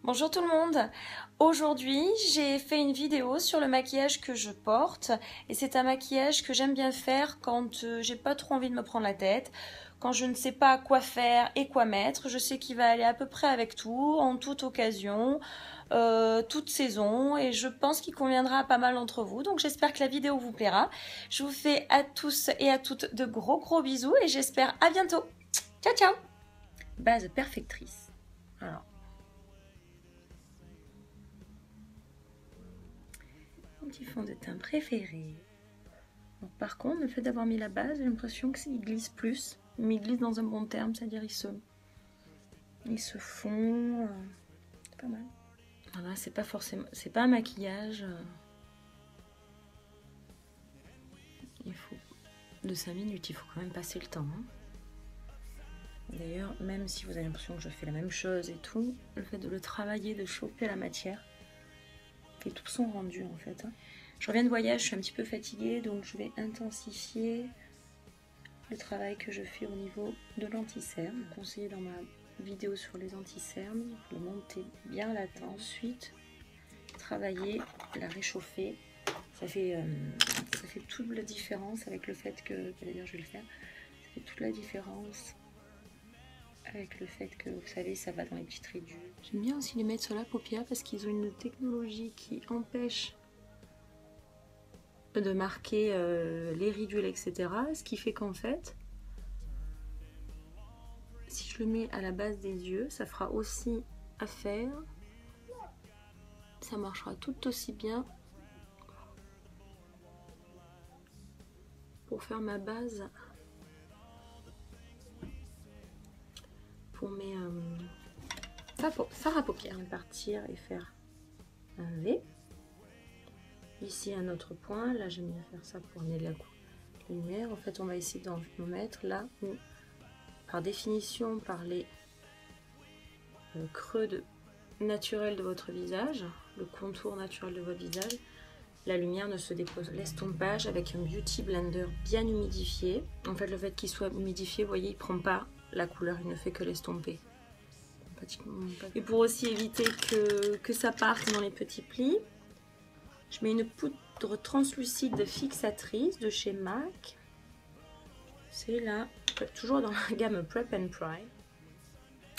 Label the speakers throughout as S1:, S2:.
S1: Bonjour tout le monde. Aujourd'hui, j'ai fait une vidéo sur le maquillage que je porte et c'est un maquillage que j'aime bien faire quand j'ai pas trop envie de me prendre la tête, quand je ne sais pas quoi faire et quoi mettre. Je sais qu'il va aller à peu près avec tout, en toute occasion, toute saison et je pense qu'il conviendra à pas mal d'entre vous. Donc j'espère que la vidéo vous plaira. Je vous fais à tous et à toutes de gros bisous et j'espère à bientôt. Ciao ciao. Base perfectrice. Alors. Petit fond de teint préféré. Donc, par contre, le fait d'avoir mis la base, j'ai l'impression qu'il glisse plus. Mais il glisse dans un bon terme, c'est-à-dire il se fond. C'est pas mal. Voilà, c'est pas forcément, c'est pas un maquillage. Il faut de 5 minutes, il faut quand même passer le temps. Hein. D'ailleurs, même si vous avez l'impression que je fais la même chose et tout, le fait de le travailler, de choper la matière, fait tout son rendu en fait. Hein. Je reviens de voyage, je suis un petit peu fatiguée, donc je vais intensifier le travail que je fais au niveau de l'anti-cerne. Conseillé dans ma vidéo sur les anti-cernes, le monter bien latent. Ensuite, travailler, la réchauffer. Ça fait toute la différence avec le fait que, d'ailleurs je vais le faire, ça fait toute la différence avec le fait que, vous savez, ça va dans les petites ridules. J'aime bien aussi les mettre sur la paupière parce qu'ils ont une technologie qui empêche de marquer les ridules, etc. Ce qui fait qu'en fait, si je le mets à la base des yeux, ça fera aussi affaire. Ça marchera tout aussi bien pour faire ma base pour mes fard à paupières. Je vais partir et faire un V. Ici un autre point, là j'aime bien faire ça pour amener de la lumière. En fait on va essayer d'en mettre là où, par définition, par les creux naturels de votre visage, le contour naturel de votre visage, la lumière ne se dépose. L'estompage avec un Beauty Blender bien humidifié. En fait le fait qu'il soit humidifié, vous voyez, il ne prend pas la couleur, il ne fait que l'estomper. Et pour aussi éviter que ça parte dans les petits plis, je mets une poudre translucide fixatrice de chez MAC. C'est là, toujours dans la gamme Prep and Prime.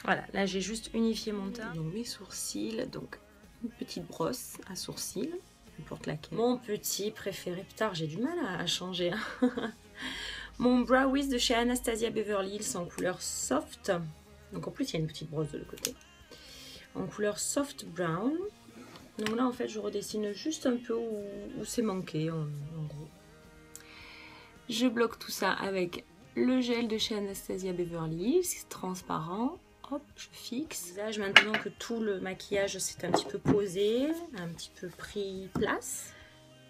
S1: Voilà, là j'ai juste unifié mon teint. Donc mes sourcils, donc une petite brosse à sourcils, n'importe laquelle. Mon petit préféré, putain j'ai du mal à changer. Hein. Mon Brow Wiz de chez Anastasia Beverly Hills en couleur soft. Donc en plus il y a une petite brosse de l'autre côté. En couleur soft brown. Donc là en fait je redessine juste un peu où c'est manqué en gros. Je bloque tout ça avec le gel de chez Anastasia Beverly Hills, transparent. Hop, je fixe. Visage, maintenant que tout le maquillage s'est un petit peu posé, un petit peu pris place.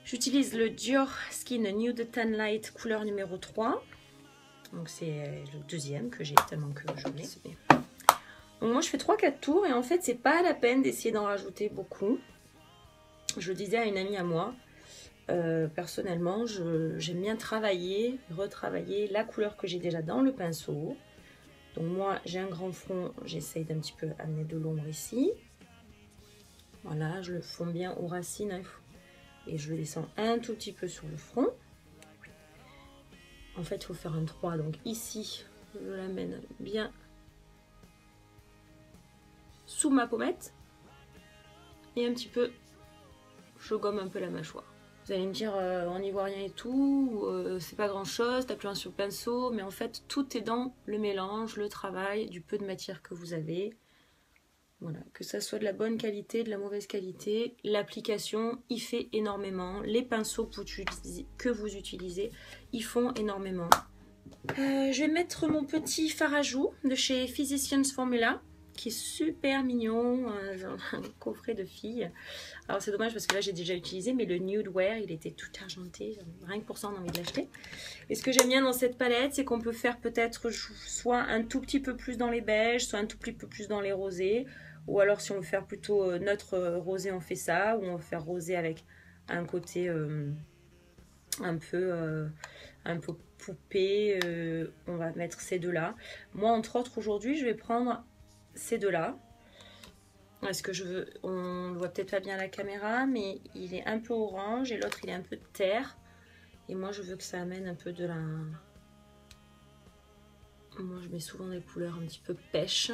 S1: J'utilise le Dior Skin Nude Tan Light couleur numéro 3. Donc c'est le deuxième que j'ai tellement que je l'ai. Donc moi je fais 3-4 tours et en fait c'est pas la peine d'essayer d'en rajouter beaucoup. Je le disais à une amie à moi, personnellement j'aime bien travailler, retravailler la couleur que j'ai déjà dans le pinceau. Donc moi j'ai un grand front, j'essaye d'un petit peu amener de l'ombre ici. Voilà, je le fonds bien aux racines hein, et je le descends un tout petit peu sur le front. En fait il faut faire un 3, donc ici je l'amène bien sous ma pommette et un petit peu je gomme un peu la mâchoire. Vous allez me dire on n'y voit rien et tout, c'est pas grand chose, t'as plus un sur le pinceau, mais en fait tout est dans le mélange, le travail, du peu de matière que vous avez. Voilà, que ça soit de la bonne qualité, de la mauvaise qualité, l'application y fait énormément, les pinceaux que vous utilisez y font énormément. Je vais mettre mon petit fard à joues de chez Physicians Formula, qui est super mignon, un coffret de filles. Alors c'est dommage parce que là j'ai déjà utilisé, mais le Nude Wear il était tout argenté, rien que pour ça on a envie de l'acheter. Et ce que j'aime bien dans cette palette, c'est qu'on peut faire peut-être soit un tout petit peu plus dans les beiges, soit un tout petit peu plus dans les rosés, ou alors si on veut faire plutôt notre rosé on fait ça, ou on veut faire rosé avec un côté un peu poupée, on va mettre ces deux là. Moi entre autres aujourd'hui je vais prendre ces deux là. Est-ce que je veux... On le voit peut-être pas bien à la caméra, mais il est un peu orange et l'autre il est un peu terre. Et moi je veux que ça amène un peu de la... Moi je mets souvent des couleurs un petit peu pêche.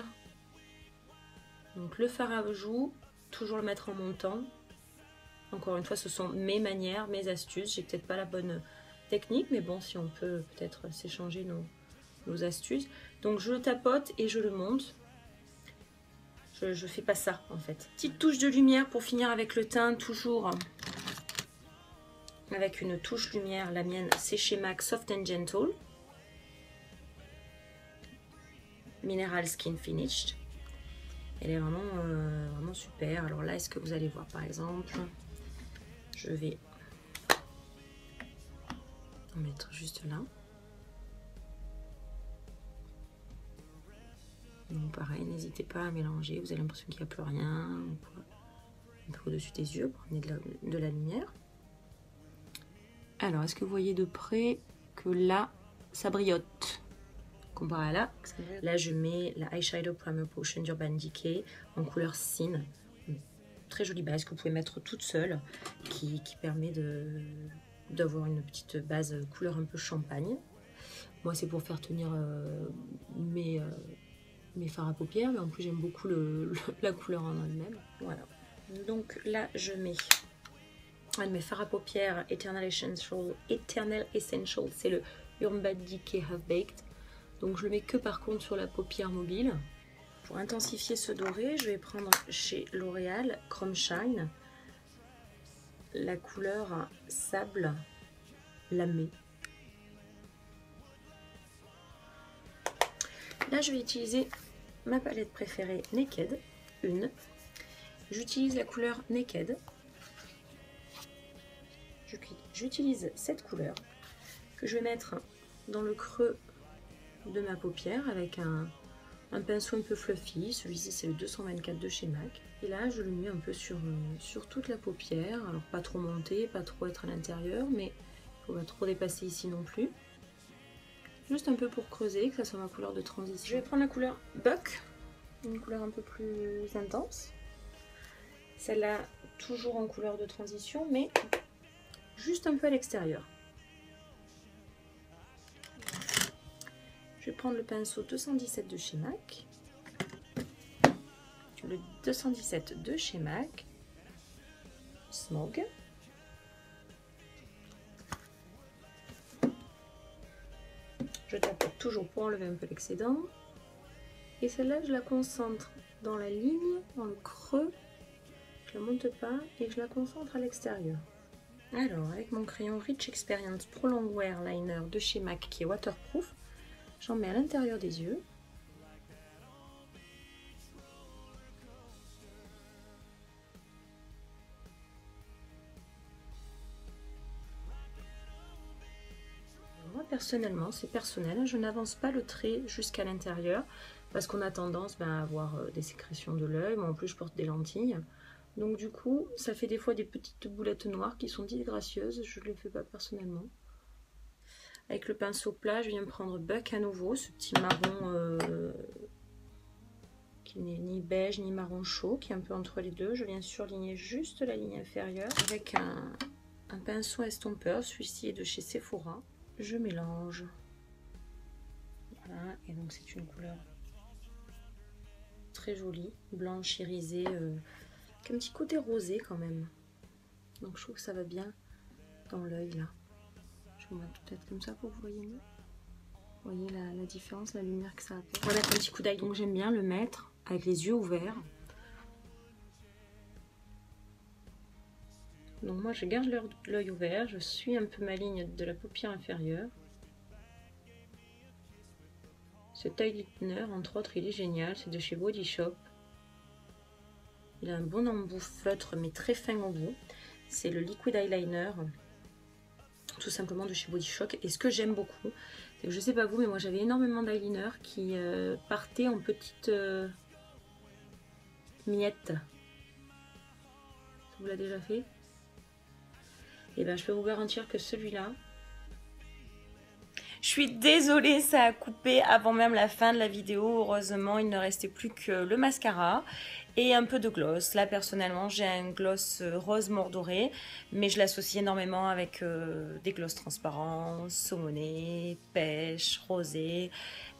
S1: Donc le fard à joues, toujours le mettre en montant. Encore une fois, ce sont mes manières, mes astuces. J'ai peut-être pas la bonne technique, mais bon, si on peut peut-être s'échanger nos astuces. Donc je le tapote et je le monte. Je fais pas ça en fait. Petite touche de lumière pour finir avec le teint, toujours avec une touche lumière. La mienne, c'est chez MAC Soft and Gentle. Mineral Skin Finished. Elle est vraiment, vraiment super. Alors là, est-ce que vous allez voir par exemple, je vais en mettre juste là. Donc pareil, n'hésitez pas à mélanger. Vous avez l'impression qu'il n'y a plus rien. Un peu au-dessus des yeux pour amener de la lumière. Alors, est-ce que vous voyez de près que là, ça brillote comparé à là? Là, je mès la Eyeshadow Primer Potion d'Urban Decay en couleur Sin. Très jolie base que vous pouvez mettre toute seule, qui permet d'avoir une petite base couleur un peu champagne. Moi, c'est pour faire tenir mes fards à paupières, mais en plus, j'aime beaucoup la couleur en elle-même. Voilà. Donc là, je mets un de mes fards à paupières Eternal Essential, c'est le Urban Decay Half Baked. Donc je le mets que par contre sur la paupière mobile. Pour intensifier ce doré, je vais prendre chez L'Oréal Chrome Shine la couleur sable lamé. Là, je vais utiliser ma palette préférée Naked, J'utilise la couleur Naked. J'utilise cette couleur que je vais mettre dans le creux de ma paupière avec un pinceau un peu fluffy. Celui-ci, c'est le 224 de chez MAC. Et là, je le mets un peu sur toute la paupière. Alors, pas trop monter, pas trop être à l'intérieur, mais il ne faut pas trop dépasser ici non plus. Juste un peu pour creuser, que ça soit ma couleur de transition. Je vais prendre la couleur Buck, une couleur un peu plus intense. Celle-là, toujours en couleur de transition, mais juste un peu à l'extérieur. Je vais prendre le pinceau 217 de chez MAC. Le 217 de chez MAC. Smog. Je tapote toujours pour enlever un peu l'excédent. Et celle-là, je la concentre dans la ligne, dans le creux. Je la monte pas et je la concentre à l'extérieur. Alors, avec mon crayon Rich Experience Pro Longwear Liner de chez MAC qui est waterproof, j'en mets à l'intérieur des yeux. Moi, personnellement, c'est personnel, je n'avance pas le trait jusqu'à l'intérieur parce qu'on a tendance à avoir des sécrétions de l'œil. Moi, en plus, je porte des lentilles. Donc du coup, ça fait des fois des petites boulettes noires qui sont disgracieuses. Je ne les fais pas personnellement. Avec le pinceau plat, je viens prendre Buck à nouveau, ce petit marron qui n'est ni beige ni marron chaud, qui est un peu entre les deux. Je viens surligner juste la ligne inférieure avec un pinceau estompeur. Celui-ci est de chez Sephora. Je mélange. Voilà, et donc c'est une couleur très jolie, blanche irisée. Un petit côté rosé quand même, donc je trouve que ça va bien dans l'œil là. Je vais mettre peut-être comme ça pour que vous voyez mieux. Vous voyez la différence, la lumière que ça apporte. On va mettre un petit coup d'œil, donc j'aime bien le mettre avec les yeux ouverts. Donc moi je garde l'œil ouvert, je suis un peu ma ligne de la paupière inférieure. Cet eyeliner, entre autres, il est génial, c'est de chez Body Shop. Il a un bon embout feutre mais très fin au bout. C'est le Liquid Eyeliner, tout simplement de chez Body Shop. Et ce que j'aime beaucoup, c'est que je sais pas vous, mais moi j'avais énormément d'eyeliner qui partaient en petites miettes. Ça vous l'a déjà fait? Et bien je peux vous garantir que celui-là... Je suis désolée, ça a coupé avant même la fin de la vidéo. Heureusement, il ne restait plus que le mascara. et un peu de gloss. Là personnellement j'ai un gloss rose mordoré, mais je l'associe énormément avec des gloss transparents, saumonné, pêche, rosé.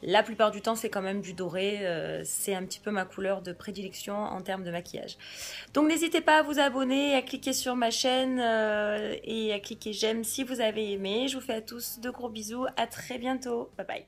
S1: La plupart du temps c'est quand même du doré, c'est un petit peu ma couleur de prédilection en termes de maquillage. Donc n'hésitez pas à vous abonner, à cliquer sur ma chaîne et à cliquer j'aime si vous avez aimé. Je vous fais à tous de gros bisous, à très bientôt, bye bye.